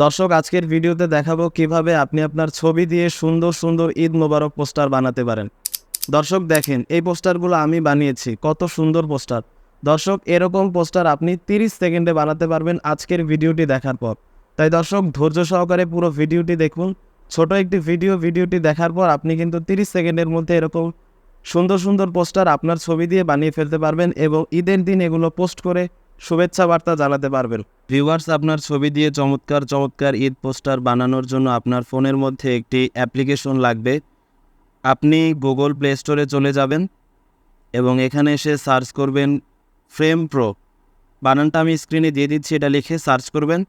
দর্শক, আজকের ভিডিওতে দেখাবো কিভাবে আপনি আপনার ছবি দিয়ে সুন্দর সুন্দর ঈদ মোবারক পোস্টার বানাতে পারেন। দর্শক দেখেন, এই পোস্টারগুলো আমি বানিয়েছি, কত সুন্দর পোস্টার। দর্শক, এরকম পোস্টার আপনি 30 সেকেন্ডে বানাতে পারবেন আজকের ভিডিওটি দেখার পর। তাই দর্শক, ধৈর্য সহকারে পুরো ভিডিওটি দেখুন। ছোট একটি ভিডিওটি দেখার পর আপনি কিন্তু 30 সেকেন্ডের মধ্যে এরকম সুন্দর সুন্দর পোস্টার আপনার ছবি দিয়ে বানিয়ে ফেলতে পারবেন এবং ঈদের দিন এগুলো পোস্ট করে শুভেচ্ছা বার্তা জানাতে পারবেন। ভিউয়ার্স, আপনার ছবি দিয়ে চমৎকার চমৎকার ঈদ পোস্টার বানানোর জন্য আপনার ফোনের মধ্যে একটি অ্যাপ্লিকেশন লাগবে। আপনি গুগল প্লে স্টোরে চলে যাবেন এবং এখানে এসে সার্চ করবেন ফ্রেম প্রো। বানানটা আমি স্ক্রিনে দিয়ে দিচ্ছি, এটা লিখে সার্চ করবেন।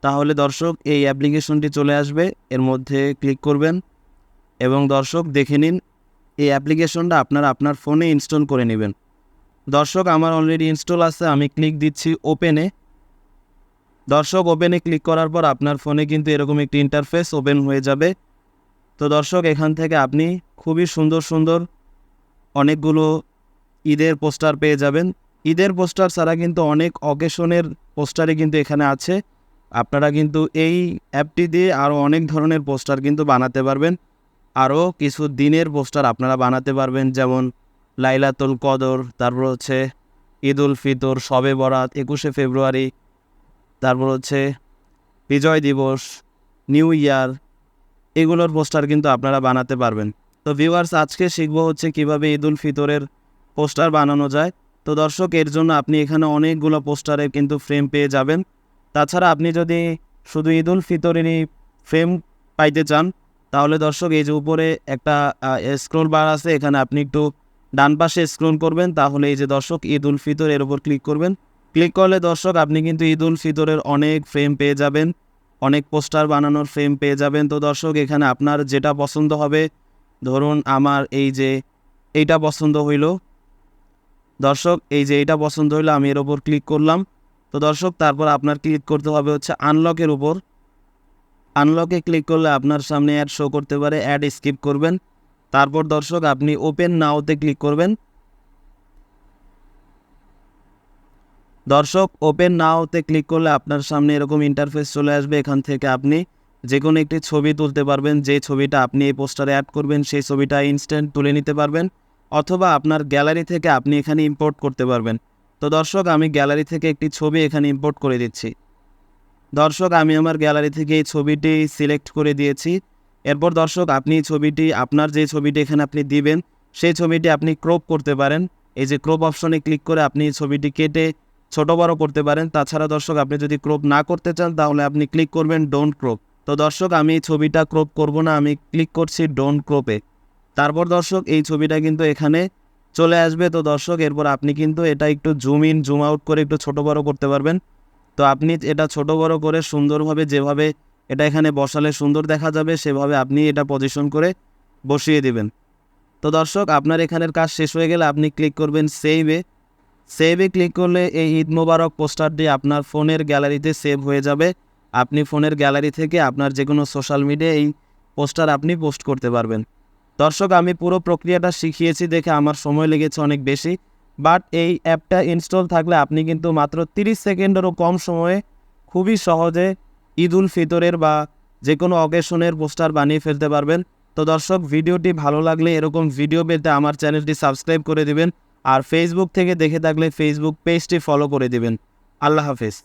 তাহলে দর্শক এই অ্যাপ্লিকেশনটি চলে আসবে, এর মধ্যে ক্লিক করবেন এবং দর্শক দেখে নিন, এই অ্যাপ্লিকেশনটা আপনারা আপনার ফোনে ইনস্টল করে নেবেন। দর্শক, আমার অলরেডি ইনস্টল আছে, আমি ক্লিক দিচ্ছি ওপেনে। দর্শক, ওপেনে ক্লিক করার পর আপনার ফোনে কিন্তু এরকম একটি ইন্টারফেস ওপেন হয়ে যাবে। তো দর্শক, এখান থেকে আপনি খুবই সুন্দর সুন্দর অনেকগুলো ঈদের পোস্টার পেয়ে যাবেন। ঈদের পোস্টার ছাড়া কিন্তু অনেক অকেশনের পোস্টারই কিন্তু এখানে আছে। আপনারা কিন্তু এই অ্যাপটি দিয়ে আরও অনেক ধরনের পোস্টার কিন্তু বানাতে পারবেন। আরও কিছু দিনের পোস্টার আপনারা বানাতে পারবেন, যেমন লাইলাতুল কদর, তারপর হচ্ছে ঈদ উল ফিতর, শবে বরাত, 21শে ফেব্রুয়ারি, তারপর হচ্ছে বিজয় দিবস, নিউ ইয়ার, এগুলোর পোস্টার কিন্তু আপনারা বানাতে পারবেন। তো ভিউয়ার্স, আজকে শিখবো হচ্ছে কিভাবে ঈদ উল ফিতরের পোস্টার বানানো যায়। তো দর্শক, এর জন্য আপনি এখানে অনেকগুলো পোস্টারের কিন্তু ফ্রেম পেয়ে যাবেন। তাছাড়া আপনি যদি শুধু ঈদ উল ফিতরেরই ফ্রেম পাইতে চান, তাহলে দর্শক এই যে উপরে একটা স্ক্রল বার আছে, এখানে আপনি একটু ডান পাশে স্ক্রল করবেন, তাহলে এই যে দর্শক ঈদ উল ফিতর, এর উপর ক্লিক করবেন। ক্লিক করলে দর্শক আপনি কিন্তু ঈদ উল ফিতরের অনেক ফ্রেম পেয়ে যাবেন, অনেক পোস্টার বানানোর ফ্রেম পেয়ে যাবেন। তো দর্শক, এখানে আপনার যেটা পছন্দ হবে, ধরুন আমার এই যে এইটা পছন্দ হইল, দর্শক এই যে এইটা পছন্দ হইলো, আমি এর ওপর ক্লিক করলাম। তো দর্শক, তারপর আপনার ক্লিক করতে হবে হচ্ছে আনলকের উপর। আনলকে ক্লিক করলে আপনার সামনে অ্যাড শো করতে পারে, অ্যাড স্কিপ করবেন। তারপর দর্শক আপনি ওপেন নাওতে ক্লিক করবেন। দর্শক, ওপেন নাওতে ক্লিক করলে আপনার সামনে এরকম ইন্টারফেস চলে আসবে। এখান থেকে আপনি যে কোনো একটি ছবি তুলতে পারবেন, যে ছবিটা আপনি এই পোস্টারে অ্যাড করবেন সেই ছবিটা ইনস্ট্যান্ট তুলে নিতে পারবেন, অথবা আপনার গ্যালারি থেকে আপনি এখানে ইম্পোর্ট করতে পারবেন। তো দর্শক, আমি গ্যালারি থেকে একটি ছবি এখানে ইম্পোর্ট করে দিচ্ছি। দর্শক, আমি আমার গ্যালারি থেকে এই ছবিটি সিলেক্ট করে দিয়েছি। এরপর দর্শক, আপনি ছবিটি, আপনার যে ছবিটি এখানে আপনি দিবেন, সেই ছবিটি আপনি ক্রপ করতে পারেন। এই যে ক্রপ অপশনে ক্লিক করে আপনি ছবিটি কেটে ছোট বড় করতে পারেন। তাছাড়া দর্শক, আপনি যদি ক্রপ না করতে চান, তাহলে আপনি ক্লিক করবেন ডোন্ট ক্রপ। তো দর্শক, আমি এই ছবিটা ক্রপ করব না, আমি ক্লিক করছি ডোন্ট ক্রপে। তারপর দর্শক, এই ছবিটা কিন্তু এখানে চলে আসবে। তো দর্শক, এরপর আপনি কিন্তু এটা একটু জুম ইন জুম আউট করে একটু ছোট বড় করতে পারবেন। তো আপনি এটা ছোট বড় করে সুন্দরভাবে, যেভাবে এটা এখানে বসালে সুন্দর দেখা যাবে, সেভাবে আপনি এটা পজিশন করে বসিয়ে দিবেন। তো দর্শক, আপনার এখানের কাজ শেষ হয়ে গেলে আপনি ক্লিক করবেন সেভে। সেভে ক্লিক করলে এই ঈদ মোবারক পোস্টারটি আপনার ফোনের গ্যালারিতে সেভ হয়ে যাবে। আপনি ফোনের গ্যালারি থেকে আপনার যে কোনো সোশ্যাল মিডিয়ায় এই পোস্টার আপনি পোস্ট করতে পারবেন। দর্শক, আমি পুরো প্রক্রিয়াটা শিখিয়েছি দেখে আমার সময় লেগেছে অনেক বেশি, বাট এই অ্যাপটা ইনস্টল থাকলে আপনি কিন্তু মাত্র 30 সেকেন্ডেরও কম সময়ে খুবই সহজে ঈদ উল ফিতরের বা যে কোনো অকেশনের পোস্টার বানিয়ে ফেলতে পারবেন। তো দর্শক, ভিডিওটি ভালো লাগলে এরকম ভিডিও পেতে আমার চ্যানেলটি সাবস্ক্রাইব করে দিবেন, আর ফেসবুক থেকে দেখে থাকলে ফেসবুক পেজটি ফলো করে দিবেন। আল্লাহ হাফেজ।